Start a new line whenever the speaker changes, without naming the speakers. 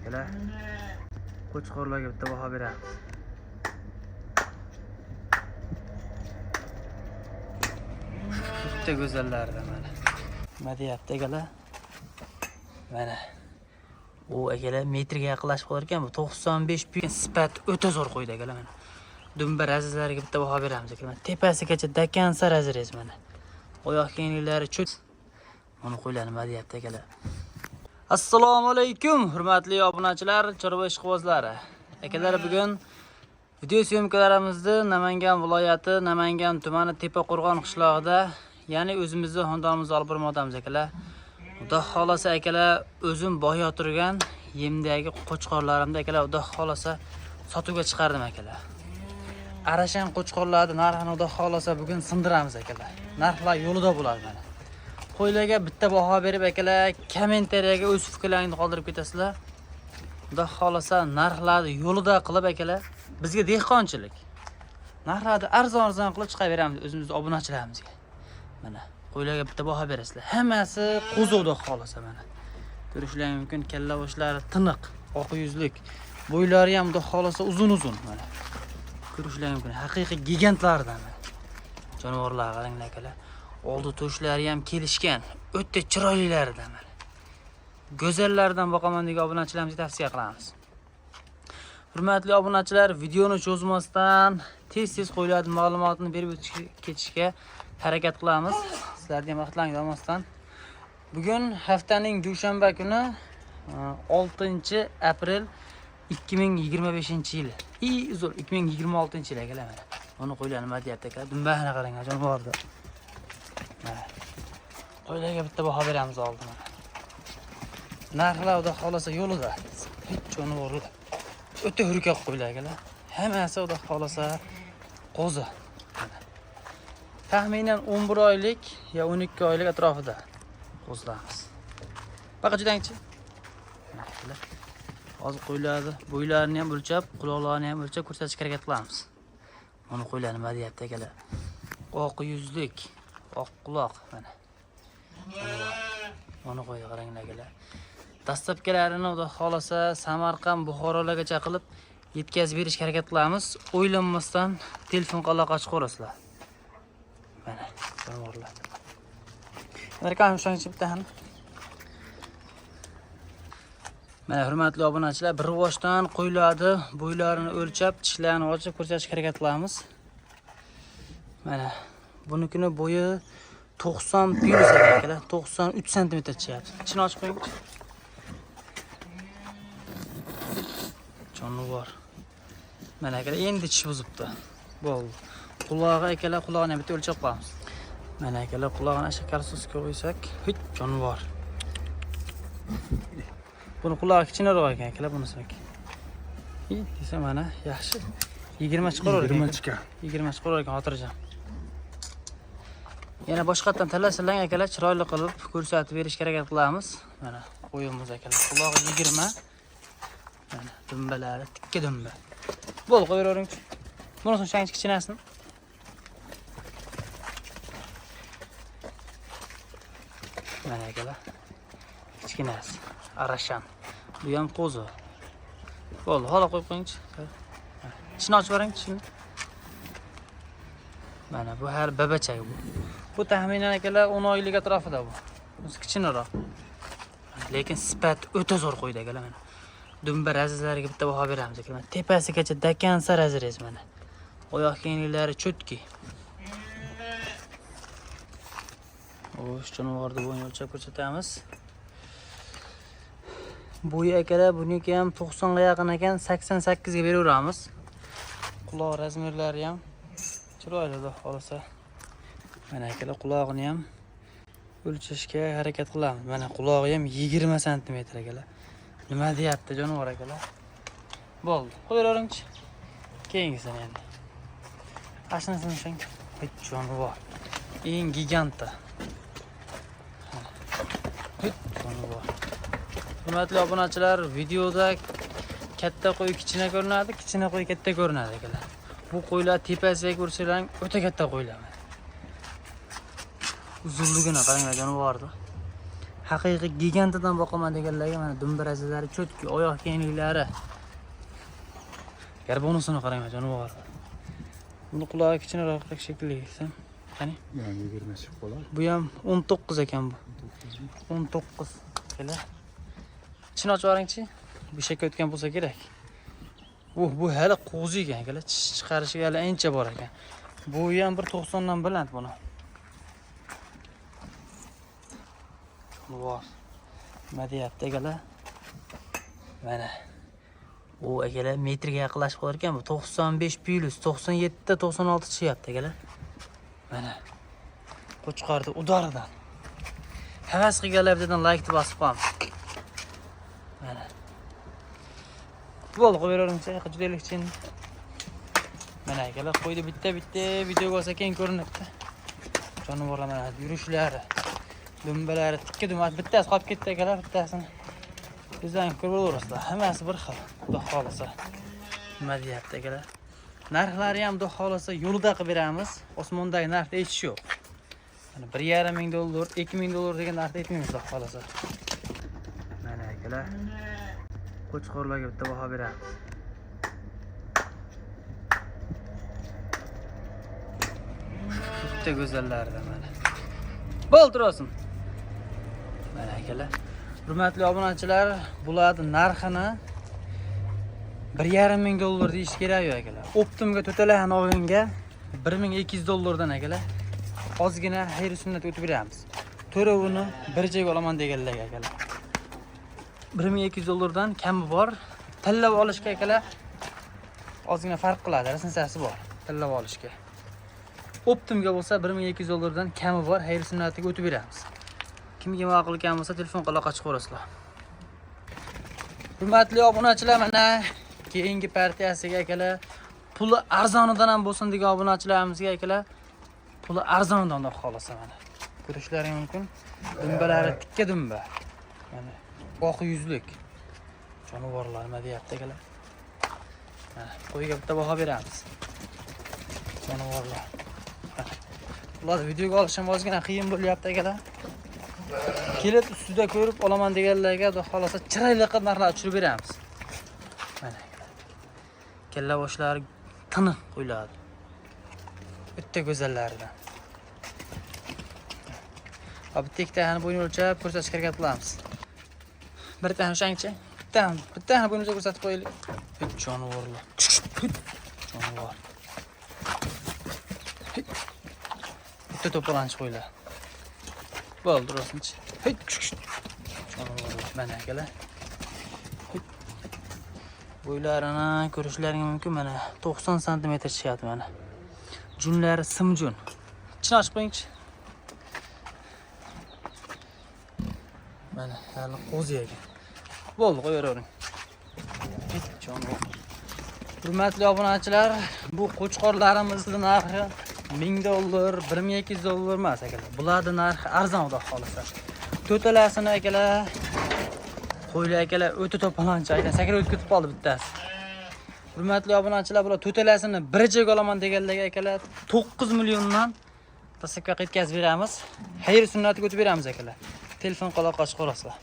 akalar. Qo'chqorlarga bitta baho beramiz. Bitta go'zallardan mana. Nima deyapti akalar? Mana. U akalar metrga yaqinlashib qolar ekan. Bu 95 pin sifat o'ta zo'r qo'ydi akalar mana. Dumba razizlariga bitta baho beramiz akalar. Tepasigacha dakansa raziriz mana. Oyoq kengliklari cho't. Mana qo'ylar nima deyapti akalar? Assalomu alaykum, hurmatli obunachilar, chorva ishqibozlari. Akalar, bugun video syomkalarimizni Namangan viloyati, Namangan tumani Tepaqo'rg'on qishlog'ida, ya'ni o'zimizning xonadonimizda olib bormoqdamiz akalar. Xudo xolasa akalar, o'zim boya turgan yemdagi qo'chqorlarimda akalar, xudo xolasa sotuvga chiqardim akalar. Arashan qo'chqorlarning narxini xudo xolasa bugun sindiramiz akalar. Narxlar yo'lida bo'ladi mana. Qo'ylarga bitta baho berib akalar, kommentariyaga o'z fikrlaringizni qoldirib ketasizlar. Xudo xolasa narxlarni yo'lida qilib akalar, bizga dehqonchilik. Narxlarni arzon qilib chiqaveramiz o'zimizning obunachilarimizga. Mana qo'ylarga bitta baho berasizlar. Hammasi qo'zovda xolasa mana. Ko'rishingiz mumkin, kalla boshlari tiniq, oq yuzlik. Bo'ylari ham xudo xolasa uzun-uzun mana. Ko'rishingiz mumkin, haqiqiy gigantlardan. Jonivorlar qaranglar akalar. Oldi to'shlari ham kelishgan, o'ta chiroylilaridan mana. Go'zallardan boqaman degan obunachilarimizga tavsiya qilamiz. Hurmatli obunachilar, videoni cho'zmasdan tez-tez qo'yiladigan ma'lumotni berib ketishga harakat qilamiz. Sizlarga ham vaqtlaringiz olmasdan. Bugun haftaning dushanba kuni 6-aprel 2025-yil. Uzr, 2026-yil akalar mana. Uni qo'ylar nima deyapti aka? Dumbani qarang, jonivordi. Qo'ylarga bitta baho beramiz oldin. Narxlar xudo xolasa yo'lida. Hech jonivorlar. O'ta hurkab qo'ylar akalar. Hammasi xudo xolasa qo'zi. Taxminan 11 oylik yo 12 oylik atrofida qo'zlarimiz. Baqa judangchi. Hozir qo'ylarni bo'ylarini ham o'lchab, quloqlarini ham o'lchab ko'rsatishga harakat qilamiz. Uni qo'ylar nima deyapti akalar? Oq yuzlik, oq quloq mana. Mana qo'yga qaranglar akalar. Dastlabkilarini xudo xolasa Samarqand, Buxorolargacha qilib yetkazib berishga harakat qilamiz. O'ylanmasdan telefon aloqa chiqarasizlar. Mana, jonivorlar. Amerikan shuncha bittahan. Mana hurmatli obunachilar, bir boshdan qo'ylarni bo'ylarini o'lchab, tishlarini ochib ko'rsatishga harakat qilamiz. Mana bunikini bo'yi 90 plus akalar, 93 sm chiqyapti. Ichini ochib qo'ying. Jonivor. Mana akalar, endi tish buzibdi. Bo'ldi. Qulog'i akalar, quloqni bitta o'lchab qo'yamiz. Mana akalar, quloqni shakar suzga qo'ysak, hech jonivor. Buni quloqi kichikroq ekan akalar, bunisiki. Desa mana yaxshi. 20 chiqarar ekan. 20 chiqarar ekan, xotirjam. Yana boshqatdan tanlasalar akalar, chiroyli qilib ko'rsatib berishga harakat qilamiz. Mana qo'yimiz akalar, qulog'i 20. Mana dumbalari tikka dumba. Bo'l, qo'yavering. Bunisi shuncha kichkinasin. Mana akalar. Kichkinasi, arashan. Bu ham qo'zi. Bo'ldi, hola qo'yib qo'yingchi. Ichini ochib bering, ichini. Mana bu har babachak bu. Bu taxminan akalar 10 oylik atrofida bu. Bunisi kichikroq. Lekin sifat o'ta zo'r qo'ydi akalar mana. Dumba razizlariga bitta baho beramiz akalar. Tepasigacha dakansa raziriz mana. Oyoq kengliklari cho'tki. O'sh jonivorni bo'yini o'lchab ko'rsatamiz. Bo'yi akalar buniki ham 90 ga yaqin ekan, 88 ga beraveramiz. Quloq razmerlari ham chiroyli xudo xolasa. Mana akalar, quloqini ham o'lchashga harakat qilamiz. Mana qulog'i ham 20 sm akalar. Nima deyapti jonivor akalar? Bo'ldi. Qo'yaveringchi. Keyingisini endi. Ashnasini shang. Hech jonivor. Eng giganta. Hech jonivor. Hurmatli obunachilar, videoda katta qo'y kichkina ko'rinadi, kichkina qo'y katta ko'rinadi akalar. Bu qo'ylar tepasiga ko'rsalang o'ta katta qo'ylar. Uzunligini qaranglar jonivorni. haqiqiy gigantidan boqaman deganlarga mana dumbarazalari cho'tki, oyoq kengliklari. Gar bunusini qarang, jonivor. Buni qulog'i kichikroq shekilli, qani?
Yani 20 chiqib qoladi.
Bu ham 19 ekan bu. 19. Kela. Ichini ochib yuboringchi. Bu shakka o'tgan bo'lsa kerak. Bu hali qo'zi ekan, kela. Chiqarishiga hali ancha bor ekan. Bu ham bir 90 dan baland buni. Bor. Nima deyapti akalar? Mana. U akalar metrga yaqinlashib qolar ekan. Bu 95 plus 97 96 chiqyapti akalar. Mana. Qo'chqorni udaridan. Havas qilganlar bilan like deb bosib qo'yamiz. Mana. Bo'ldi, qo'yaveraringchi, judelik uchun. Mana akalar qo'ydi bitta videoga olsa keyin ko'rinadi. Jonivorlar mana yurishlari, dumbalari, tikka dumat bittasi qolib ketdi akalar, bittasini. Bizdan ko'rib o'rasizlar. Hammasi bir xil. Xudo xolasa. Nima deyapti akalar? Narxlari ham xudo xolasa yo'lda qilib beramiz. Osmondagi narxda hech yo'q. Mana 1,5 ming dollar, 2 ming dollar degan narxda aytmaymiz xudo xolasa. Mana akalar. Qo'chqorlarga bitta baho beramiz. Bitta go'zallaridan mana. Bo'ltirsin. Mana akalar. Hurmatli obunachilar, bularning narxini 1,5 ming dollar deyish kerak akalar. Optimga to'talan o'yinga 1200 dollardan akalar. Ozgina xayr sunnat o'tib beramiz. To'rovini bir joyga olaman deganlarga akalar. 1200 dollardan kami bor. Tanlab olishga akalar ozgina farq qiladi, razницasi bor tanlab olishga. Optimga bo'lsa 1200 dollardan kami bor, xayr sunnatiga o'tib beramiz. Kimga ma'qul ekan bo'lsa telefon aloqa chiqaverasizlar. Hurmatli obunachilar, mana keyingi partiyasiga akalar puli arzonidan ham bo'lsin degan obunachilarimizga akalar puli arzonidan deb xolasa mana. Ko'rishlaring mumkin. Dumbalari tikka dumba. Mana oq yuzlik. Jonivorlar nima deyapti akalar? Mana qo'yga bitta baho beramiz. Jonivorlar. Ular videoga olishim ozgina qiyin bo'lyapti akalar. Kelib ustida ko'rib olaman deganlarga xudo xolasa chiroyli qilib narxlar tushirib beramiz. Mana. Kalla boshlari tiniq qo'yiladi. Bitta go'zallaridan. Abi tektani bo'yni o'lchab ko'rsatishga harakat qilamiz. Bir tane o'shangchi. Bittani bo'yniga ko'rsatib qo'yaylik. Jonivorlar. Jonivor. Bitta to'planch qo'ylar. Bo'ldirsinchi. Mana akalar. Bo'ylarini ko'rishlaring mumkin mana 90 sm chiqyapti mana. Junlari simjun. Ichini ochib qo'yingchi. Mana hali qo'zi ekan. Bo'ldi, qo'yavering. Hurmatli obunachilar, bu qo'chqorlarimizning narxi 1000 dollar, 1200 dollar emas akalar. Bularning narxi arzon xudo xolasa. To'talasini akalar, qo'ylar akalar o'ta to'plancha aynan sakrab o'tib ketib qoldi bittasi. Hurmatli obunachilar, bular to'talasini bir joyga olaman deganlarga akalar 9 milliondan tasakka yetkazib beramiz. Xayr sunnatiga o'tib beramiz akalar. Telefon aloqa chiqarasizlar.